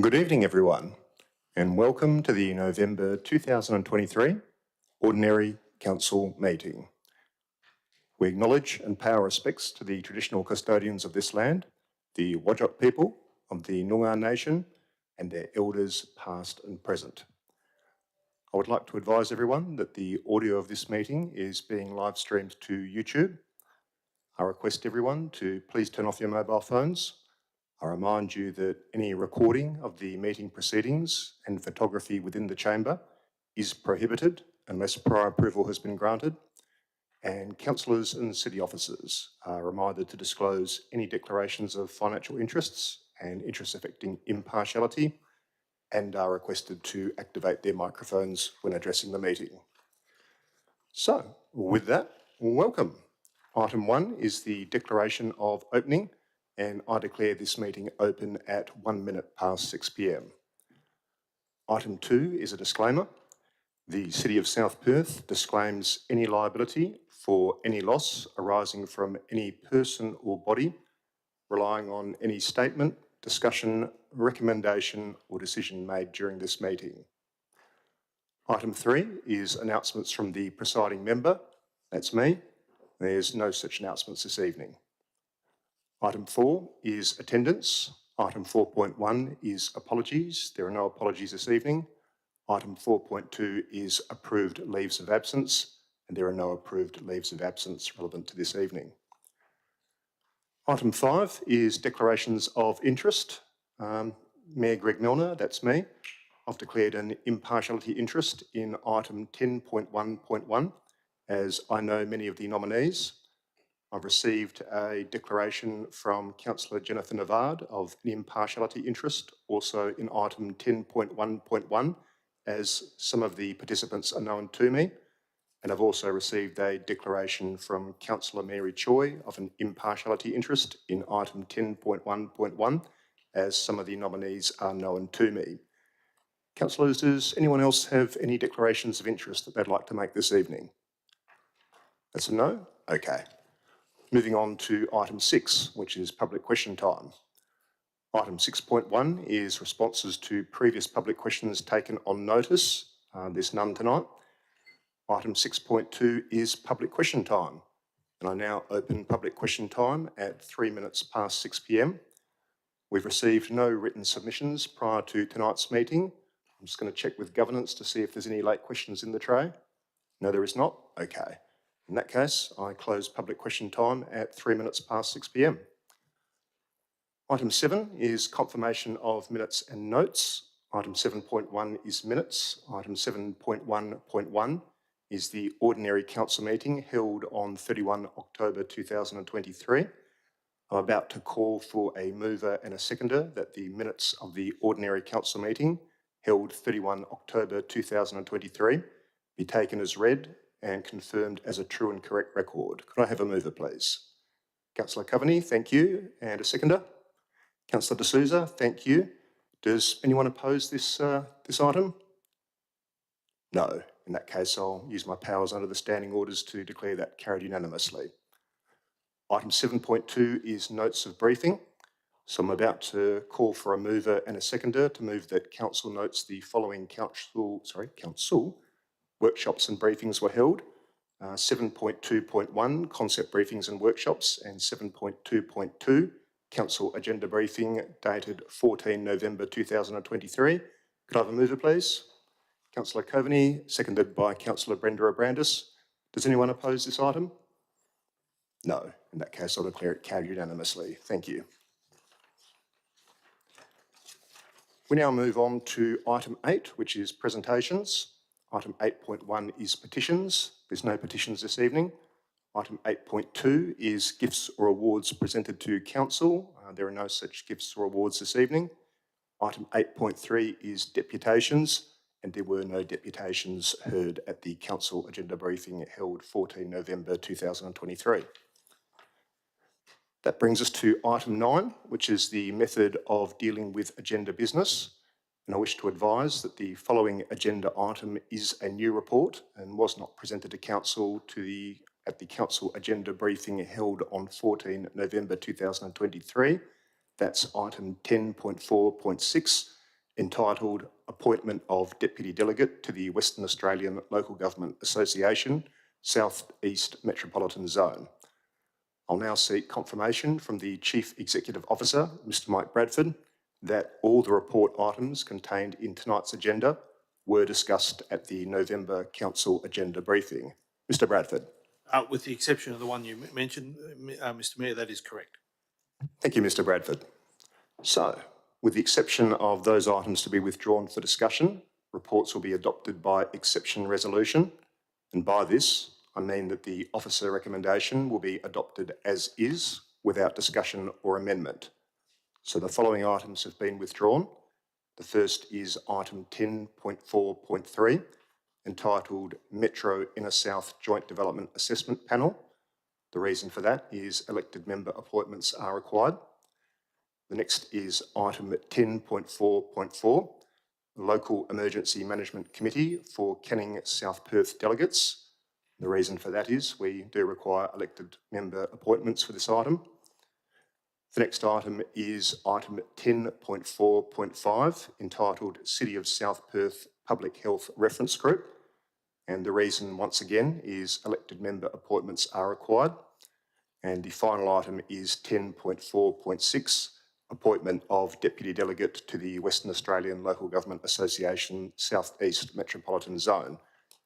Good evening, everyone, and welcome to the November 2023 Ordinary Council meeting. We acknowledge and pay our respects to the traditional custodians of this land, the Whadjuk people of the Noongar Nation, and their elders past and present. I would like to advise everyone that the audio of this meeting is being live streamed to YouTube. I request everyone to please turn off your mobile phones. I remind you that any recording of the meeting proceedings and photography within the chamber is prohibited unless prior approval has been granted, and councillors and city officers are reminded to disclose any declarations of financial interests and interests affecting impartiality, and are requested to activate their microphones when addressing the meeting. So, with that, welcome. Item 1 is the declaration of opening, and I declare this meeting open at 1 minute past 6 p.m. Item 2 is a disclaimer. The City of South Perth disclaims any liability for any loss arising from any person or body relying on any statement, discussion, recommendation or decision made during this meeting. Item 3 is announcements from the presiding member. That's me. There's no such announcements this evening. Item 4 is attendance. Item 4.1 is apologies. There are no apologies this evening. Item 4.2 is approved leaves of absence, and there are no approved leaves of absence relevant to this evening. Item 5 is declarations of interest. Mayor Greg Milner, that's me. I've declared an impartiality interest in item 10.1.1, as I know many of the nominees. I've received a declaration from Councillor Jennifer Navard of an impartiality interest, also in item 10.1.1, as some of the participants are known to me. And I've also received a declaration from Councillor Mary Choi of an impartiality interest in item 10.1.1, as some of the nominees are known to me. Councillors, does anyone else have any declarations of interest that they'd like to make this evening? That's a no? Okay. Moving on to item 6, which is public question time. Item 6.1 is responses to previous public questions taken on notice. There's none tonight. Item 6.2 is public question time, and I now open public question time at 3 minutes past 6 p.m. We've received no written submissions prior to tonight's meeting. I'm just going to check with governance to see if there's any late questions in the tray. No, there is not? Okay. In that case, I close public question time at 3 minutes past 6 p.m. Item 7 is confirmation of minutes and notes. Item 7.1 is minutes. Item 7.1.1 is the ordinary council meeting held on 31 October 2023. I'm about to call for a mover and a seconder that the minutes of the ordinary council meeting held 31 October 2023 be taken as read and confirmed as a true and correct record. Could I have a mover, please? Councillor Coveney, thank you. And a seconder? Councillor D'Souza, thank you. Does anyone oppose this item? No. In that case, I'll use my powers under the standing orders to declare that carried unanimously. Item 7.2 is notes of briefing. So I'm about to call for a mover and a seconder to move that council notes the following council workshops and briefings were held. 7.2.1, concept briefings and workshops, and 7.2.2, council agenda briefing dated 14 November 2023. Could I have a mover, please? Councillor Coveney, seconded by Councillor Brenda Abrandis. Does anyone oppose this item? No. In that case, I'll declare it carried unanimously. Thank you. We now move on to item 8, which is presentations. Item 8.1 is petitions. There's no petitions this evening. Item 8.2 is gifts or awards presented to council. There are no such gifts or awards this evening. Item 8.3 is deputations, and there were no deputations heard at the council agenda briefing held 14 November 2023. That brings us to item 9, which is the method of dealing with agenda business. And I wish to advise that the following agenda item is a new report and was not presented to council at the council agenda briefing held on 14 November 2023. That's item 10.4.6, entitled Appointment of Deputy Delegate to the Western Australian Local Government Association, South East Metropolitan Zone. I'll now seek confirmation from the Chief Executive Officer, Mr. Mike Bradford, that all the report items contained in tonight's agenda were discussed at the November Council agenda briefing. Mr. Bradford. With the exception of the one you mentioned, Mr. Mayor, that is correct. Thank you, Mr. Bradford. So, with the exception of those items to be withdrawn for discussion, reports will be adopted by exception resolution. And by this, I mean that the officer recommendation will be adopted as is without discussion or amendment. So the following items have been withdrawn. The first is item 10.4.3, entitled Metro Inner South Joint Development Assessment Panel. The reason for that is elected member appointments are required. The next is item 10.4.4, Local Emergency Management Committee for Canning South Perth delegates. The reason for that is we do require elected member appointments for this item. The next item is item 10.4.5, entitled City of South Perth Public Health Reference Group. And the reason, once again, is elected member appointments are required. And the final item is 10.4.6, appointment of Deputy Delegate to the Western Australian Local Government Association South East Metropolitan Zone.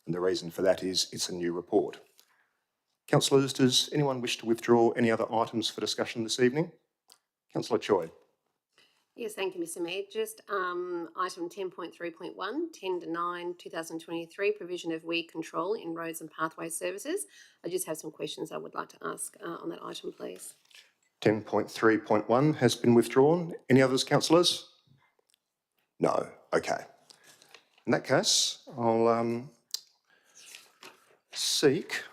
And the reason for that is it's a new report. Councillors, does anyone wish to withdraw any other items for discussion this evening? Councillor Choi. Yes, thank you, Mr. Mayor. Just item 10.3.1, 10 to 9, 2023, provision of weed control in roads and pathway services. I just have some questions I would like to ask on that item, please. 10.3.1 has been withdrawn. Any others, councillors? No. Okay. In that case, I'll seek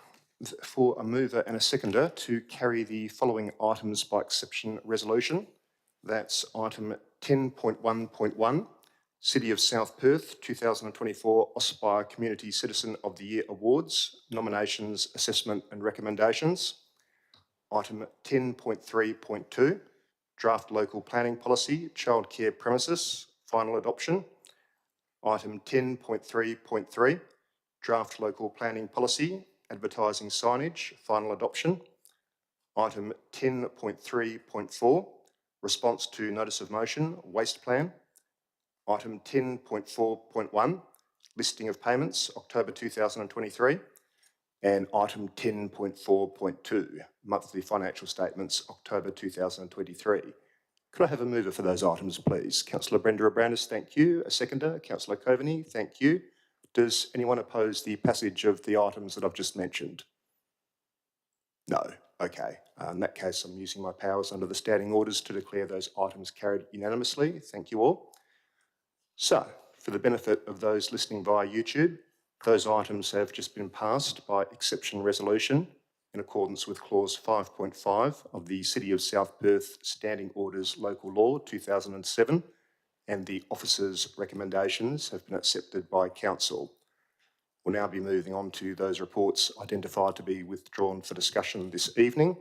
for a mover and a seconder to carry the following items by exception resolution. That's item 10.1.1, City of South Perth 2024 Aspire Community Citizen of the Year Awards, nominations, assessment and recommendations. Item 10.3.2, Draft Local Planning Policy, Childcare Premises, final adoption. Item 10.3.3, Draft Local Planning Policy, Advertising Signage, final adoption. Item 10.3.4, Response to Notice of Motion, Waste Plan. Item 10.4.1, Listing of Payments, October 2023. And item 10.4.2, Monthly Financial Statements, October 2023. Could I have a mover for those items, please? Councillor Brenda Abrandis, thank you. A seconder, Councillor Coveney, thank you. Does anyone oppose the passage of the items that I've just mentioned? No. Okay. In that case, I'm using my powers under the standing orders to declare those items carried unanimously. Thank you all. So, for the benefit of those listening via YouTube, those items have just been passed by exception resolution in accordance with clause 5.5 of the City of South Perth Standing Orders Local Law 2007, and the officer's recommendations have been accepted by council. We'll now be moving on to those reports identified to be withdrawn for discussion this evening.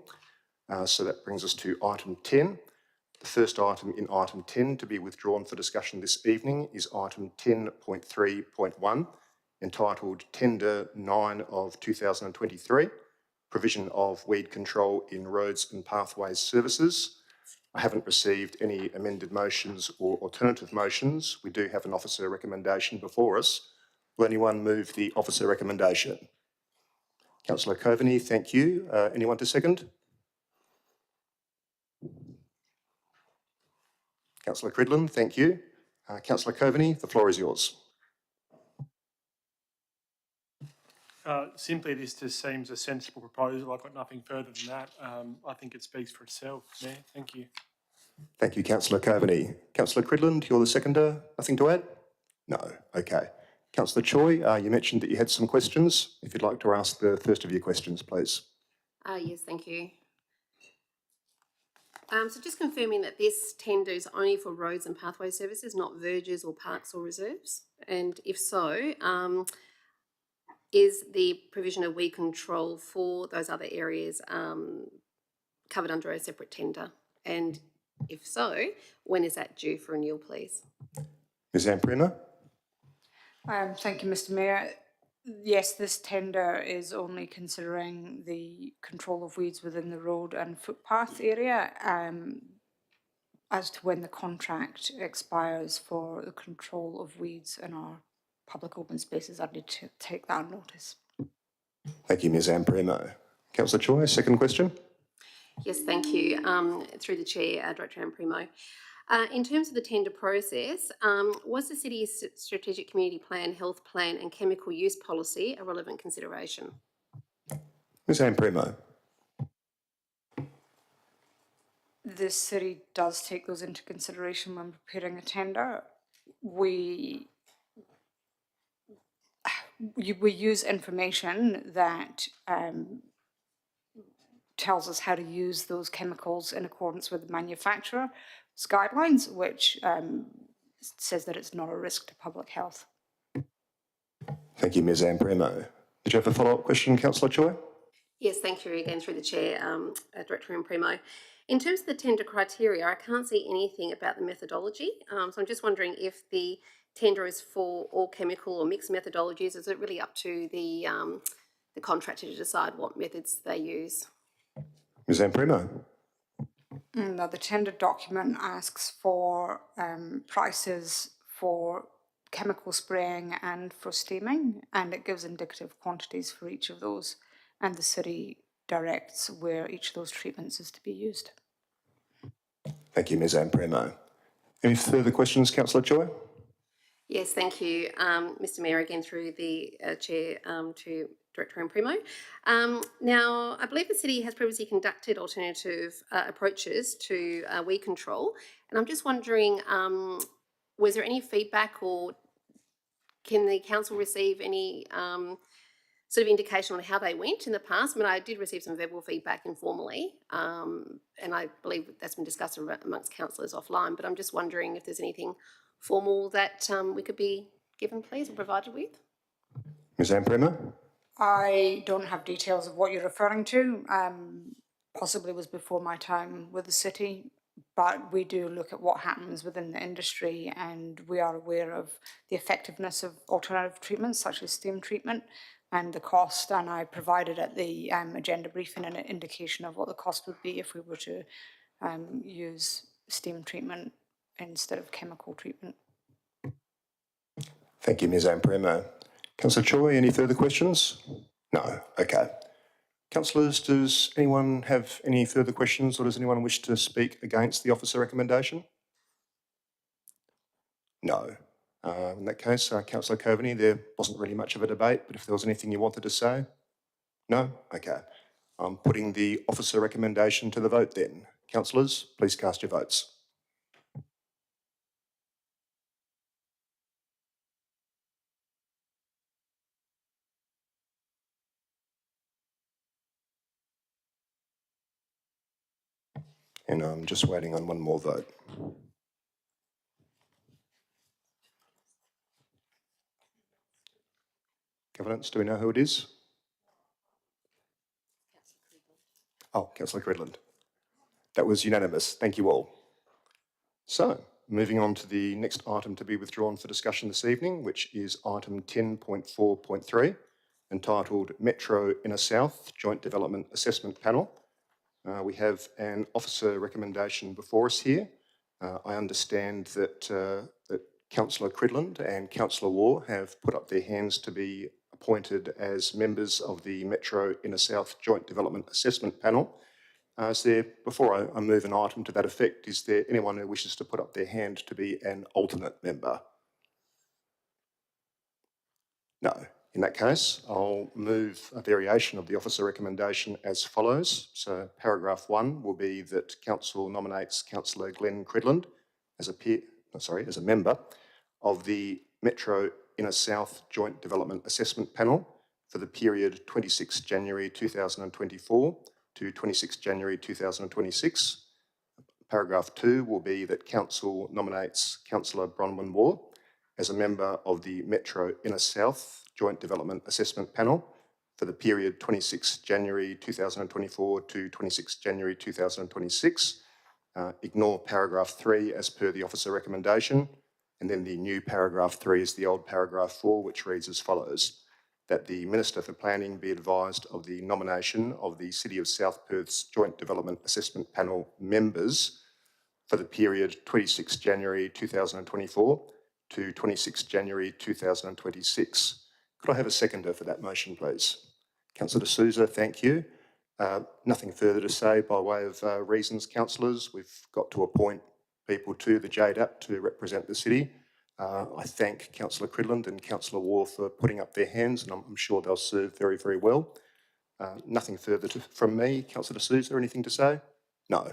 So that brings us to item 10. The first item in item 10 to be withdrawn for discussion this evening is item 10.3.1, entitled Tender 9 of 2023, Provision of Weed Control in Roads and Pathways Services. I haven't received any amended motions or alternative motions. We do have an officer recommendation before us. Will anyone move the officer recommendation? Councillor Coveney, thank you. Anyone to second? Councillor Cridland, thank you. Councillor Coveney, the floor is yours. Simply, this just seems a sensible proposal. I've got nothing further than that. I think it speaks for itself. Mayor, thank you. Thank you, Councillor Coveney. Councillor Cridland, you're the seconder. Nothing to add? No. Okay. Councillor Choi, you mentioned that you had some questions. If you'd like to ask the first of your questions, please. Yes, thank you. So just confirming that this tender is only for roads and pathway services, not verges or parks or reserves? And if so, is the provision of weed control for those other areas covered under a separate tender? And if so, when is that due for renewal, please? Ms Amprema? Thank you, Mr Mayor. Yes, this tender is only considering the control of weeds within the road and footpath area. As to when the contract expires for the control of weeds in our public open spaces, I need to take that on notice. Thank you, Ms Amprema. Councillor Choi, second question. Yes, thank you. Through the Chair, Director Ampremo. In terms of the tender process, was the city's strategic community plan, health plan and chemical use policy a relevant consideration? Ms Amprema? The city does take those into consideration when preparing a tender. We use information that tells us how to use those chemicals in accordance with the manufacturer's guidelines, which says that it's not a risk to public health. Thank you, Ms Ampremo. Did you have a follow-up question, Councillor Choi? Yes, thank you again through the Chair, Director Ampremo. In terms of the tender criteria, I can't see anything about the methodology. So I'm just wondering if the tender is for all chemical or mixed methodologies. Is it really up to the contractor to decide what methods they use? Ms Ampremo? No, the tender document asks for prices for chemical spraying and for steaming, and it gives indicative quantities for each of those, and the city directs where each of those treatments is to be used. Thank you, Ms Ampremo. Any further questions, Councillor Choi? Yes, thank you, Mr Mayor, again through the Chair to Director Ampremo. Now, I believe the city has previously conducted alternative approaches to weed control, and I'm just wondering, was there any feedback or can the council receive any sort of indication on how they went in the past? I mean, I did receive some verbal feedback informally, and I believe that's been discussed amongst councillors offline, but I'm just wondering if there's anything formal that we could be given, please, or provided with. Ms Amprema? I don't have details of what you're referring to. Possibly was before my time with the city, but we do look at what happens within the industry, and we are aware of the effectiveness of alternative treatments such as steam treatment and the cost, and I provided at the agenda briefing an indication of what the cost would be if we were to use steam treatment instead of chemical treatment. Thank you, Ms Amprema. Councillor Choi, any further questions? No. Okay. Councillors, does anyone have any further questions, or does anyone wish to speak against the officer recommendation? No. In that case, Councillor Coveney, there wasn't really much of a debate, but if there was anything you wanted to say? No? Okay. I'm putting the officer recommendation to the vote then. Councillors, please cast your votes. And I'm just waiting on one more vote. Governance, do we know who it is? Oh, Councillor Cridland. That was unanimous. Thank you all. So, moving on to the next item to be withdrawn for discussion this evening, which is item 10.4.3, entitled Metro Inner South Joint Development Assessment Panel. We have an officer recommendation before us here. I understand that, Councillor Cridland and Councillor Waugh have put up their hands to be appointed as members of the Metro Inner South Joint Development Assessment Panel. Before I move an item to that effect, is there anyone who wishes to put up their hand to be an alternate member? No. In that case, I'll move a variation of the officer recommendation as follows. So paragraph 1 will be that Council nominates Councillor Glenn Cridland as a member of the Metro Inner South Joint Development Assessment Panel for the period 26 January 2024 to 26 January 2026. Paragraph 2 will be that Council nominates Councillor Bronwyn Waugh as a member of the Metro Inner South Joint Development Assessment Panel for the period 26 January 2024 to 26 January 2026. Ignore paragraph 3 as per the officer recommendation. And then the new paragraph 3 is the old paragraph 4, which reads as follows: that the Minister for Planning be advised of the nomination of the City of South Perth's Joint Development Assessment Panel members for the period 26 January 2024 to 26 January 2026. Could I have a seconder for that motion, please? Councillor De Souza, thank you. Nothing further to say by way of reasons, councillors. We've got to appoint people to the JDAP to represent the city. I thank Councillor Cridland and Councillor Waugh for putting up their hands, and I'm sure they'll serve very, very well. Nothing further from me. Councillor De Souza, anything to say? No.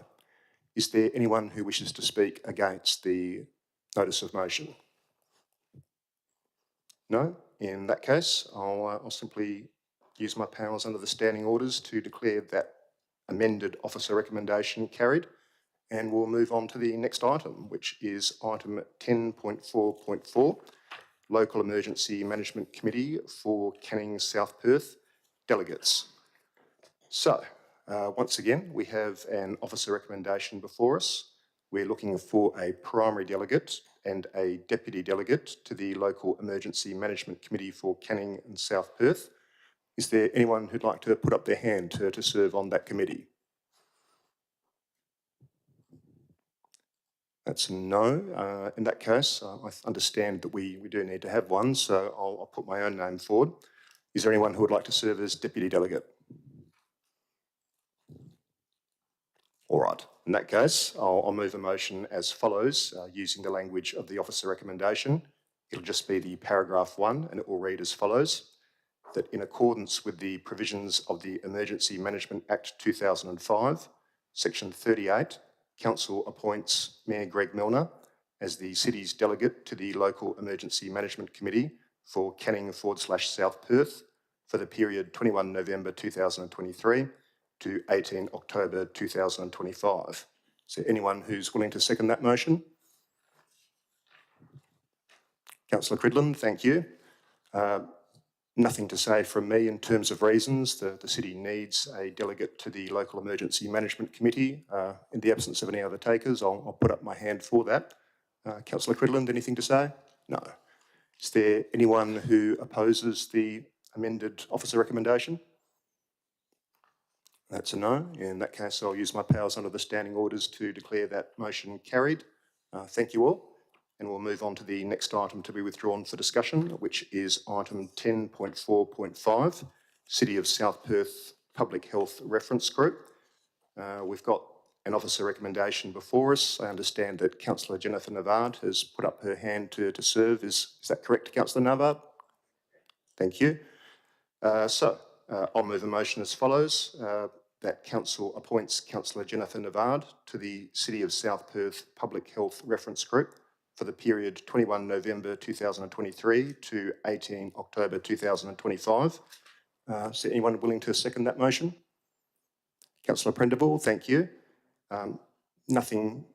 Is there anyone who wishes to speak against the notice of motion? No? In that case, I'll simply use my powers under the standing orders to declare that amended officer recommendation carried, and we'll move on to the next item, which is item 10.4.4, Local Emergency Management Committee for Canning South Perth delegates. So, once again, we have an officer recommendation before us. We're looking for a primary delegate and a deputy delegate to the Local Emergency Management Committee for Canning and South Perth. Is there anyone who'd like to put up their hand to serve on that committee? That's a no. In that case, I understand that we do need to have one, so I'll put my own name forward. Is there anyone who would like to serve as deputy delegate? All right. In that case, I'll move a motion as follows, using the language of the officer recommendation. It'll just be the paragraph 1, and it will read as follows: that in accordance with the provisions of the Emergency Management Act 2005, Section 38, Council appoints Mayor Greg Milner as the city's delegate to the Local Emergency Management Committee for Canning/South Perth for the period 21 November 2023 to 18 October 2025. Is there anyone who's willing to second that motion? Councillor Cridland, thank you. Nothing to say from me in terms of reasons. The city needs a delegate to the Local Emergency Management Committee. In the absence of any other takers, I'll put up my hand for that. Councillor Cridland, anything to say? No. Is there anyone who opposes the amended officer recommendation? That's a no. In that case, I'll use my powers under the standing orders to declare that motion carried. Thank you all. And we'll move on to the next item to be withdrawn for discussion, which is item 10.4.5, City of South Perth Public Health Reference Group. We've got an officer recommendation before us. I understand that Councillor Jennifer Navard has put up her hand to serve. Is that correct, Councillor Navard? Thank you. I'll move a motion as follows, that Council appoints Councillor Jennifer Navard to the City of South Perth Public Health Reference Group for the period 21 November 2023 to 18 October 2025. Is there anyone willing to second that motion? Councillor Prendiville, thank you. Nothing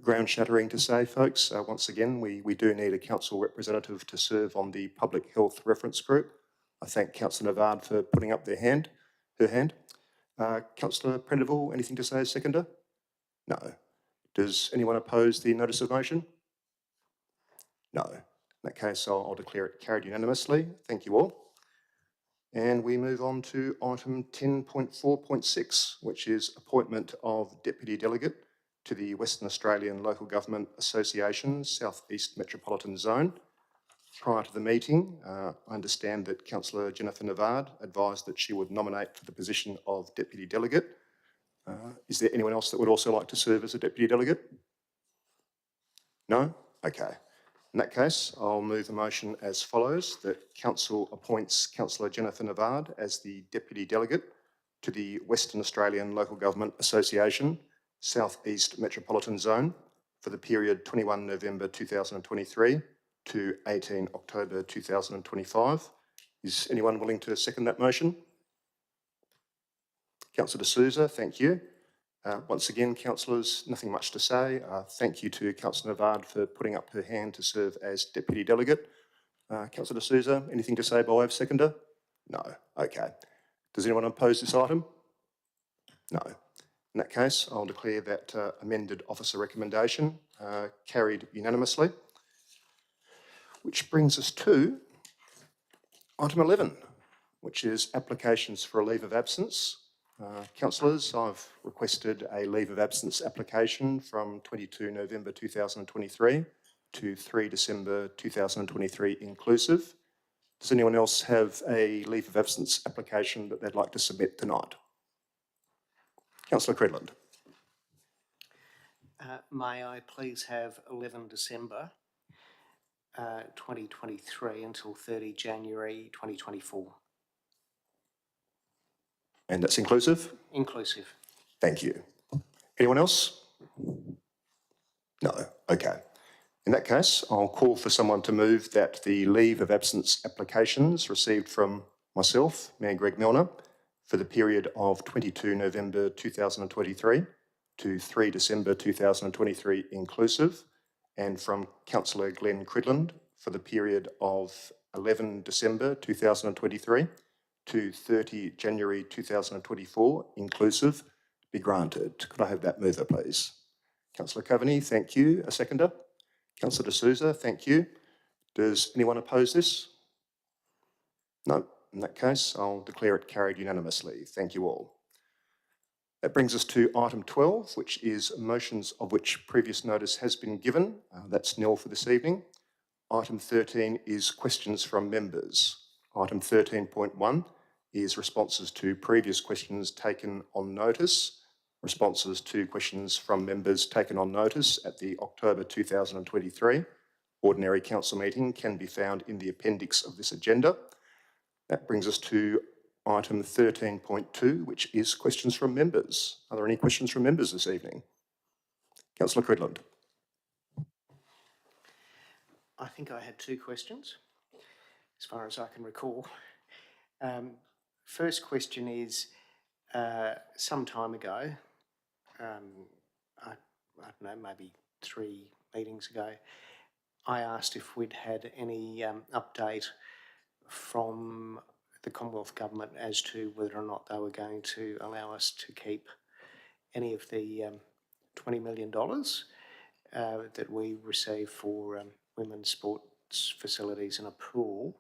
ground-shattering to say, folks. Once again, we do need a council representative to serve on the Public Health Reference Group. I thank Councillor Navard for putting up her hand. Councillor Prendiville, anything to say as seconder? No. Does anyone oppose the notice of motion? No. In that case, I'll declare it carried unanimously. Thank you all. And we move on to item 10.4.6, which is appointment of deputy delegate to the Western Australian Local Government Association South East Metropolitan Zone. Prior to the meeting, I understand that Councillor Jennifer Navard advised that she would nominate for the position of deputy delegate. Is there anyone else that would also like to serve as a deputy delegate? No? Okay. In that case, I'll move the motion as follows, that Council appoints Councillor Jennifer Navard as the deputy delegate to the Western Australian Local Government Association South East Metropolitan Zone for the period 21 November 2023 to 18 October 2025. Is anyone willing to second that motion? Councillor De Souza, thank you. Once again, councillors, nothing much to say. Thank you to Councillor Navard for putting up her hand to serve as deputy delegate. Councillor De Souza, anything to say by way of seconder? No. Okay. Does anyone oppose this item? No. In that case, I'll declare that amended officer recommendation carried unanimously. which brings us to item 11, which is applications for a leave of absence. Councillors, I've requested a leave of absence application from 22 November 2023 to 3 December 2023 inclusive. Does anyone else have a leave of absence application that they'd like to submit tonight? Councillor Credland. May I please have 11 December 2023 until 30 January 2024? And that's inclusive? Inclusive. Thank you. Anyone else? No. Okay. In that case, I'll call for someone to move that the leave of absence applications received from myself, Mayor Greg Milner, for the period of 22 November 2023 to 3 December 2023 inclusive, and from Councillor Glenn Cridland for the period of 11 December 2023 to 30 January 2024 inclusive, be granted. Could I have that mover, please? Councillor Coveney, thank you. A seconder? Councillor D'Souza, thank you. Does anyone oppose this? No. In that case, I'll declare it carried unanimously. Thank you all. That brings us to item 12, which is motions of which previous notice has been given. That's nil for this evening. Item 13 is questions from members. Item 13.1 is responses to previous questions taken on notice. Responses to questions from members taken on notice at the October 2023 Ordinary Council meeting can be found in the appendix of this agenda. That brings us to item 13.2, which is questions from members. Are there any questions from members this evening? Councillor Cridland. I think I had 2 questions, as far as I can recall. First question is, some time ago, I don't know, maybe 3 meetings ago, I asked if we'd had any update from the Commonwealth Government as to whether or not they were going to allow us to keep any of the $20 million that we receive for women's sports facilities and a pool.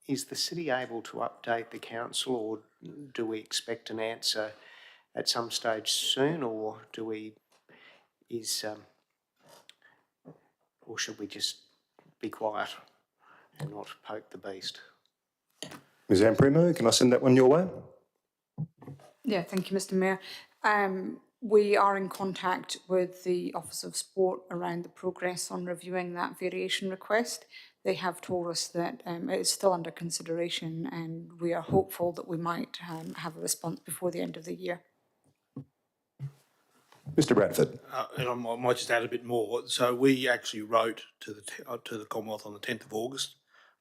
Is the city able to update the council, or do we expect an answer at some stage soon, or or should we just be quiet and not poke the beast? Ms Amprimo, can I send that one your way? Yeah, thank you, Mr. Mayor. We are in contact with the Office of Sport around the progress on reviewing that variation request. They have told us that it is still under consideration, and we are hopeful that we might have a response before the end of the year. Mr Bradford. And I might just add a bit more. So we actually wrote to the Commonwealth on the 10th of August,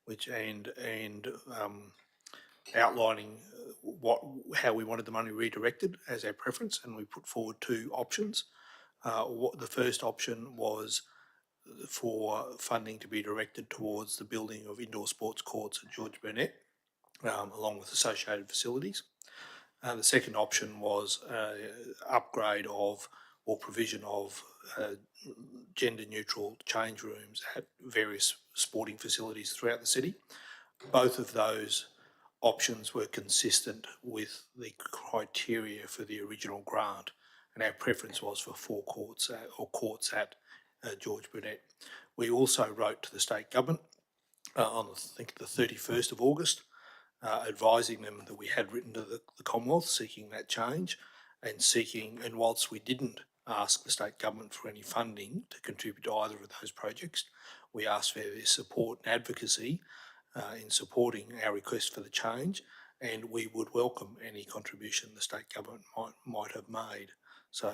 which outlining how we wanted the money redirected as our preference, and we put forward 2 options. The first option was for funding to be directed towards the building of indoor sports courts at George Burnett, along with associated facilities. The second option was upgrade of or provision of gender-neutral change rooms at various sporting facilities throughout the city. Both of those options were consistent with the criteria for the original grant, and our preference was for 4 courts courts at George Burnett. We also wrote to the state government on I think the 31st of August, advising them that we had written to the Commonwealth seeking that change, and whilst we didn't ask the state government for any funding to contribute to either of those projects, we asked for their support and advocacy in supporting our request for the change, and we would welcome any contribution the state government might have made. So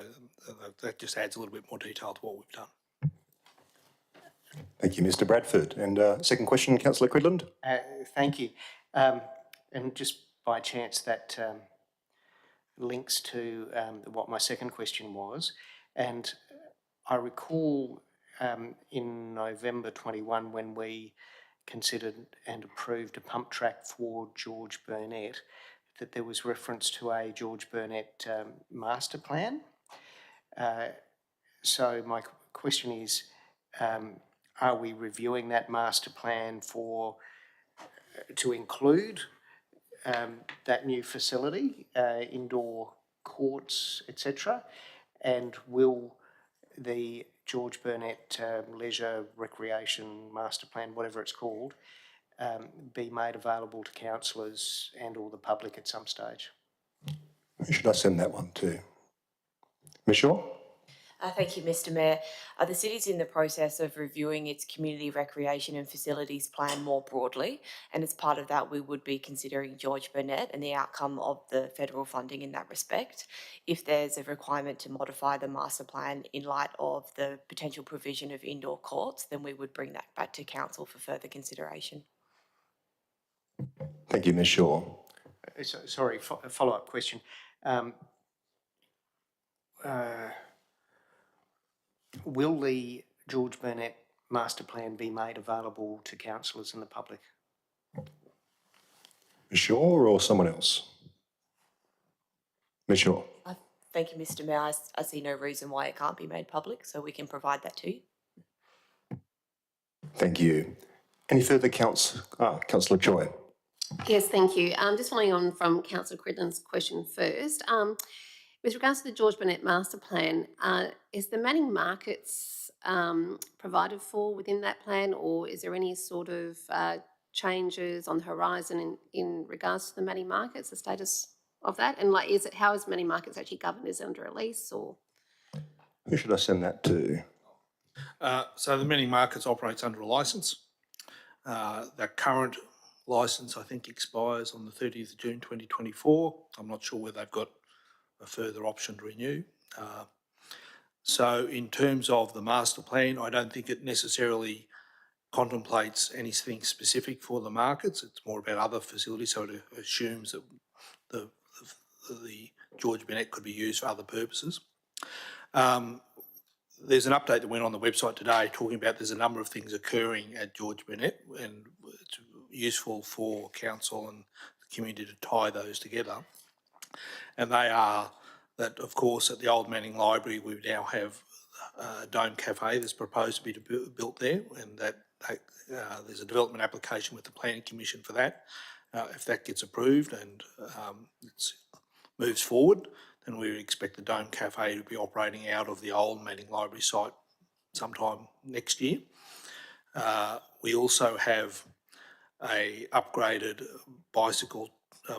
that just adds a little bit more detail to what we've done. Thank you, Mr Bradford. And second question, Councillor Cridland. Thank you. And just by chance that links to what my second question was. And I recall in November 21 when we considered and approved a pump track for George Burnett, that there was reference to a George Burnett master plan. So my question is, are we reviewing that master plan to include that new facility, indoor courts, etc.? And will the George Burnett Leisure Recreation Master Plan, whatever it's called, be made available to councillors and or the public at some stage? Who should I send that one to? Ms Shaw? Thank you, Mr Mayor. The City's in the process of reviewing its community recreation and facilities plan more broadly, and as part of that we would be considering George Burnett and the outcome of the federal funding in that respect. If there's a requirement to modify the master plan in light of the potential provision of indoor courts, then we would bring that back to Council for further consideration. Thank you, Ms Shaw. Sorry, a follow-up question. Will the George Burnett Master Plan be made available to councillors and the public? Ms Shaw or someone else? Ms Shaw? Thank you, Mr Mayor. I see no reason why it can't be made public, so we can provide that to you. Thank you. Any further Councillor Choi? Yes, thank you. Just following on from Councillor Cridland's question first. With regards to the George Burnett Master Plan, is the Manning Markets provided for within that plan, or is there any sort of changes on the horizon in regards to the Manning Markets, the status of that? And like, how is Manning Markets actually governed? Is it under a lease or? Who should I send that to? So the Manning Markets operates under a licence. The current licence, I think, expires on the 30th of June 2024. I'm not sure whether they've got a further option to renew. So in terms of the master plan, I don't think it necessarily contemplates anything specific for the markets. It's more about other facilities, so it assumes that the George Burnett could be used for other purposes. There's an update that went on the website today talking about there's a number of things occurring at George Burnett, and it's useful for council and the community to tie those together. And they are that, of course, at the old Manning Library, we now have a Dome Cafe that's proposed to be built there, and that there's a development application with the Planning Commission for that. If that gets approved and it moves forward, then we expect the Dome Cafe to be operating out of the old Manning Library site sometime next year. We also have a upgraded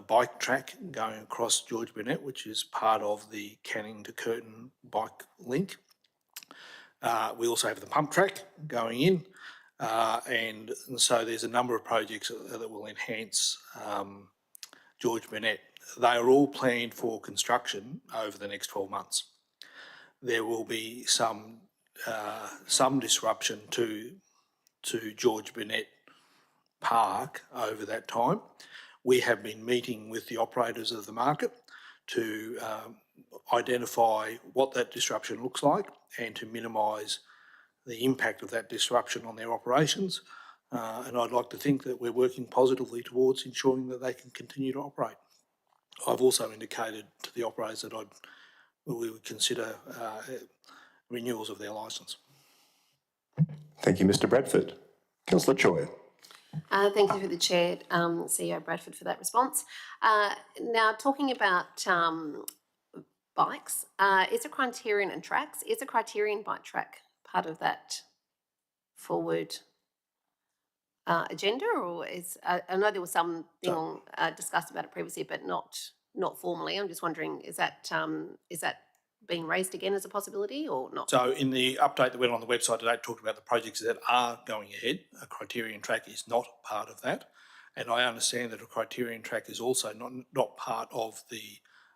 bike track going across George Burnett, which is part of the Canning to Curtin bike link. We also have the pump track going in, and so there's a number of projects that will enhance George Burnett. They are all planned for construction over the next 12 months. There will be some disruption to George Burnett Park over that time. We have been meeting with the operators of the market to identify what that disruption looks like and to minimise the impact of that disruption on their operations. And I'd like to think that we're working positively towards ensuring that they can continue to operate. I've also indicated to the operators that we would consider renewals of their licence. Thank you, Mr Bradford. Councillor Choi. Thank you to the Chair, CEO Bradford, for that response. Now, talking about bikes, is a criterion and tracks, is a criterion bike track part of that forward agenda, or is, I know there was something discussed about it previously, but not formally. I'm just wondering, is that being raised again as a possibility or not? So in the update that went on the website today, it talked about the projects that are going ahead. A criterion track is not part of that. And I understand that a criterion track is also not part of the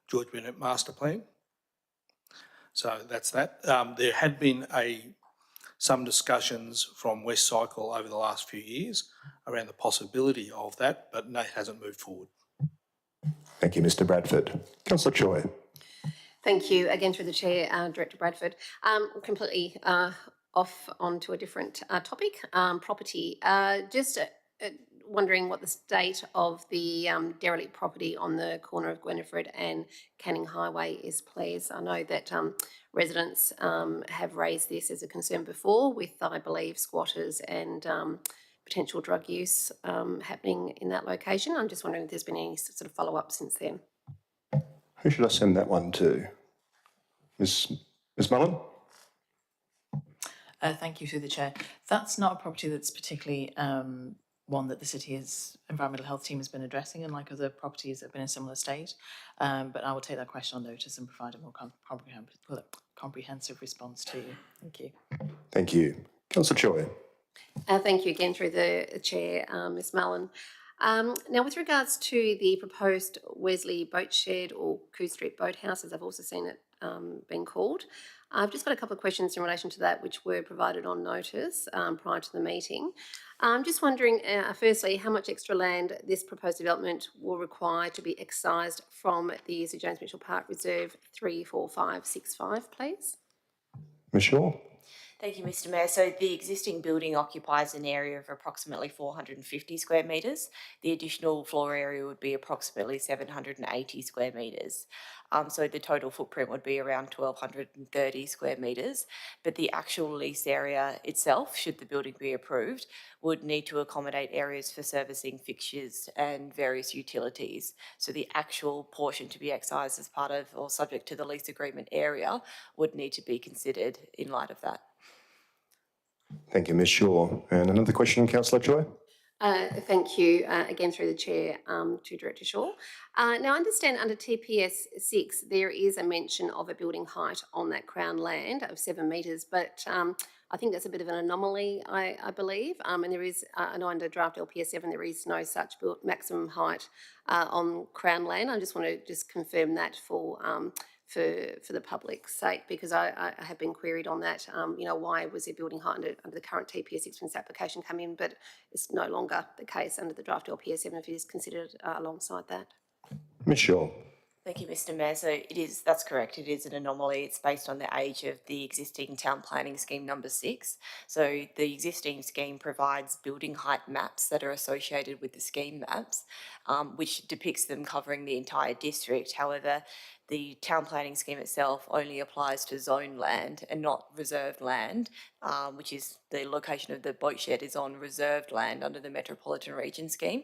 George Burnett Master Plan. So that's that. There had been some discussions from West Cycle over the last few years around the possibility of that, but that hasn't moved forward. Thank you, Mr Bradford. Councillor Choi. Thank you again through the Chair, Director Bradford. Completely off onto a different topic, property. Just wondering what the state of the derelict property on the corner of Gwenfred and Canning Highway is, please. I know that residents have raised this as a concern before with, I believe, squatters and potential drug use happening in that location. I'm just wondering if there's been any sort of follow-up since then. Who should I send that one to? Ms Mullen? Thank you, through the chair. That's not a property that's particularly one that the city's environmental health team has been addressing, unlike other properties that have been in a similar state. But I will take that question on notice and provide a more comprehensive response to you. Thank you. Thank you. Councillor Choi. Thank you again through the chair, Ms Mullen. Now, with regards to the proposed Wesley Boat Shed or Coo Street Boathouse, as I've also seen it being called, I've just got a couple of questions in relation to that which were provided on notice prior to the meeting. I'm just wondering, firstly, how much extra land this proposed development will require to be excised from the Sir James Mitchell Park Reserve 34565, please? Ms Shaw. Thank you, Mr Mayor. So the existing building occupies an area of approximately 450 square metres. The additional floor area would be approximately 780 square metres. So the total footprint would be around 1,230 square metres. But the actual lease area itself, should the building be approved, would need to accommodate areas for servicing fixtures and various utilities. So the actual portion to be excised as part of or subject to the lease agreement area would need to be considered in light of that. Thank you, Ms Shaw. And another question, Councillor Choi? Thank you again through the chair to Director Shaw. Now, I understand under TPS 6 there is a mention of a building height on that Crown land of 7 metres, but I think that's a bit of an anomaly, I believe. And there is, I know under draft LPS 7 there is no such maximum height on Crown land. I just want to confirm that for the public's sake, because I have been queried on that. You know, why was there building height under the current TPS 6 when this application came in, but it's no longer the case under the draft LPS 7 if it is considered alongside that. Ms Shaw. Thank you, Mr Mayor. So that's correct. It is an anomaly. It's based on the age of the existing town planning scheme number 6. So the existing scheme provides building height maps that are associated with the scheme maps, which depicts them covering the entire district. However, the town planning scheme itself only applies to zone land and not reserved land, which is the location of the boat shed is on reserved land under the Metropolitan Region scheme.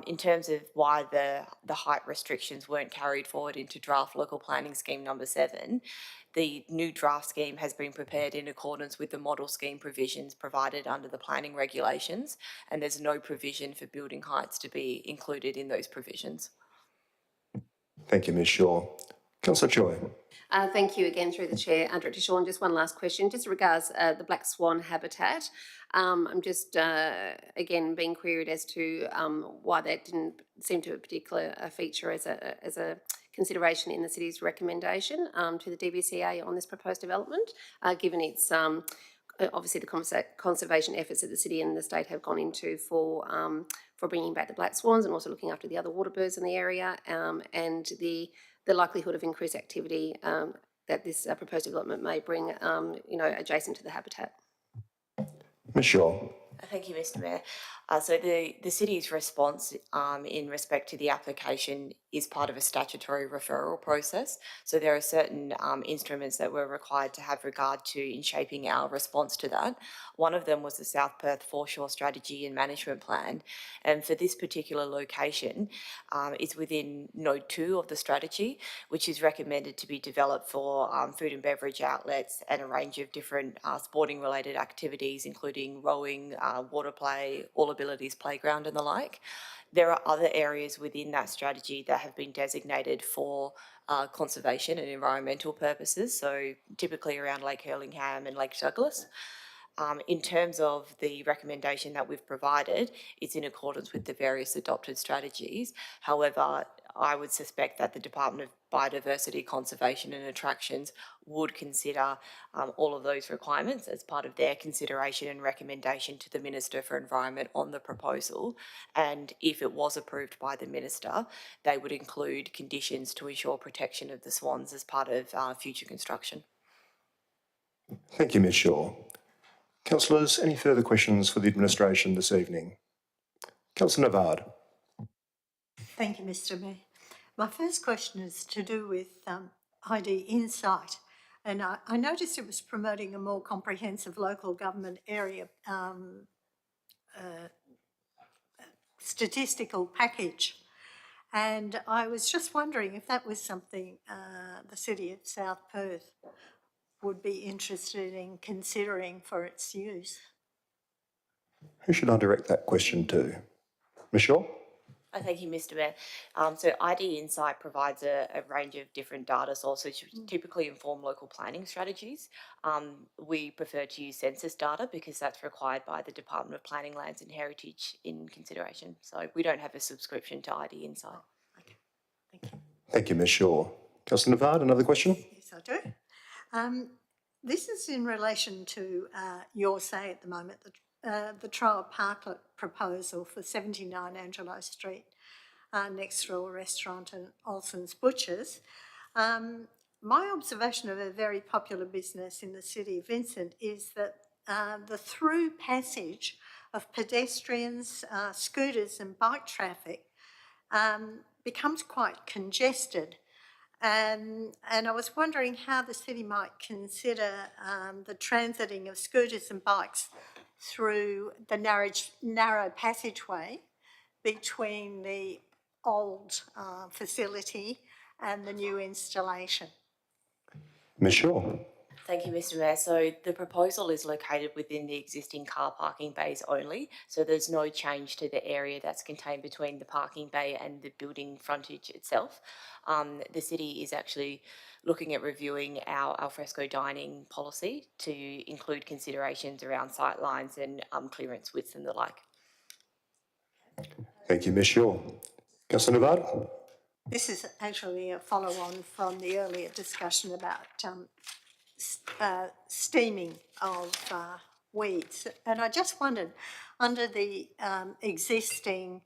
In terms of why the height restrictions weren't carried forward into draft local planning scheme number 7, the new draft scheme has been prepared in accordance with the model scheme provisions provided under the planning regulations, and there's no provision for building heights to be included in those provisions. Thank you, Ms Shaw. Councillor Choi. Thank you again through the chair, Director Shaw. And just one last question, just regards the black swan habitat. I'm just again being queried as to why that didn't seem to be a particular feature as a consideration in the city's recommendation to the DBCA on this proposed development, given its obviously the conservation efforts that the city and the state have gone into for bringing back the black swans and also looking after the other water birds in the area, and the likelihood of increased activity that this proposed development may bring, you know, adjacent to the habitat. Ms Shaw. Thank you, Mr Mayor. So the city's response in respect to the application is part of a statutory referral process. So there are certain instruments that we're required to have regard to in shaping our response to that. One of them was the South Perth Foreshore Strategy and Management Plan. And for this particular location, it's within Node 2 of the strategy, which is recommended to be developed for food and beverage outlets and a range of different sporting related activities, including rowing, water play, all abilities playground and the like. There are other areas within that strategy that have been designated for conservation and environmental purposes, so typically around Lake Hurlingham and Lake Douglas. In terms of the recommendation that we've provided, it's in accordance with the various adopted strategies. However, I would suspect that the Department of Biodiversity, Conservation and Attractions would consider all of those requirements as part of their consideration and recommendation to the Minister for Environment on the proposal. And if it was approved by the Minister, they would include conditions to ensure protection of the swans as part of future construction. Thank you, Ms Shaw. Councillors, any further questions for the administration this evening? Councillor Navard. Thank you, Mr. Mayor. My first question is to do with ID Insight. And I noticed it was promoting a more comprehensive local government area statistical package. And I was just wondering if that was something the City of South Perth would be interested in considering for its use. Who should I direct that question to? Ms Shaw? Thank you, Mr. Mayor. So ID Insight provides a range of different data sources which typically inform local planning strategies. We prefer to use census data because that's required by the Department of Planning, Lands and Heritage in consideration. So we don't have a subscription to ID Insight. Okay, thank you. Thank you, Ms Shaw. Councillor Navard, another question? Yes, I do. This is in relation to your say at the moment, the trial parklet proposal for 79 Angelo Street, next door restaurant and Olsen's Butchers. My observation of a very popular business in the city of Vincent is that the through passage of pedestrians, scooters and bike traffic becomes quite congested. And I was wondering how the city might consider the transiting of scooters and bikes through the narrow passageway between the old facility and the new installation. Ms Shaw? Thank you, Mr. Mayor. So the proposal is located within the existing car parking bays only. So there's no change to the area that's contained between the parking bay and the building frontage itself. The city is actually looking at reviewing our alfresco dining policy to include considerations around sight lines and clearance widths and the like. Thank you, Ms Shaw. Councillor Navard? This is actually a follow-on from the earlier discussion about steaming of weeds. And I just wondered, under the existing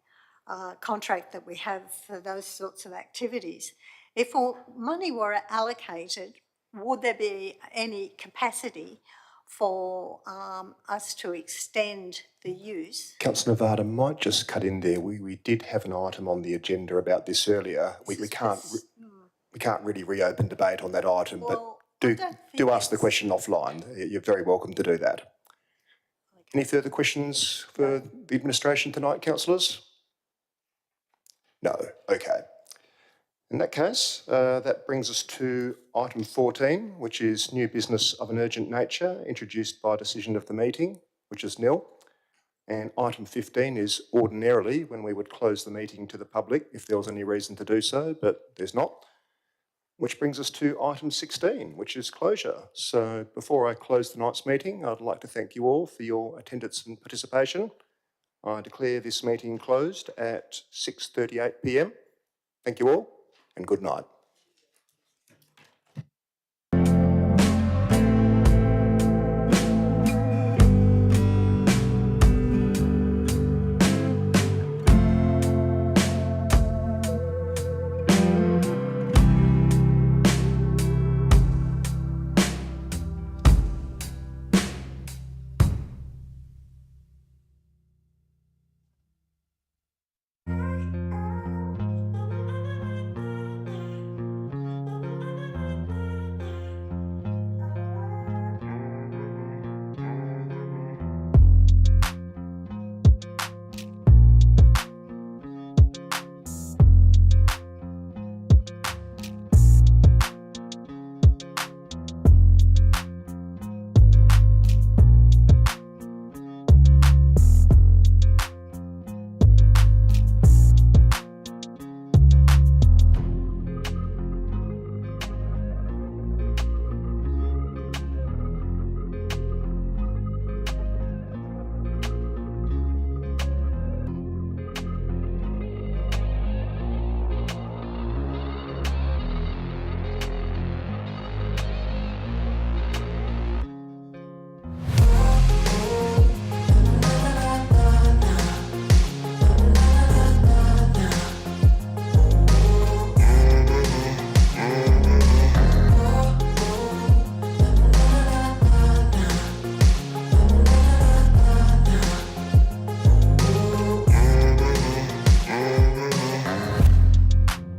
contract that we have for those sorts of activities, if all money were allocated, would there be any capacity for us to extend the use? Councillor Navard, I might just cut in there. We did have an item on the agenda about this earlier. We can't really reopen debate on that item, Well, but do ask the question offline. You're very welcome to do that. Okay. Any further questions for the administration tonight, councillors? No. Okay. In that case, that brings us to item 14, which is new business of an urgent nature, introduced by decision of the meeting, which is nil. And item 15 is ordinarily when we would close the meeting to the public if there was any reason to do so, but there's not. Which brings us to item 16, which is closure. So before I close tonight's meeting, I'd like to thank you all for your attendance and participation. I declare this meeting closed at 6:38 p.m. Thank you all and good night.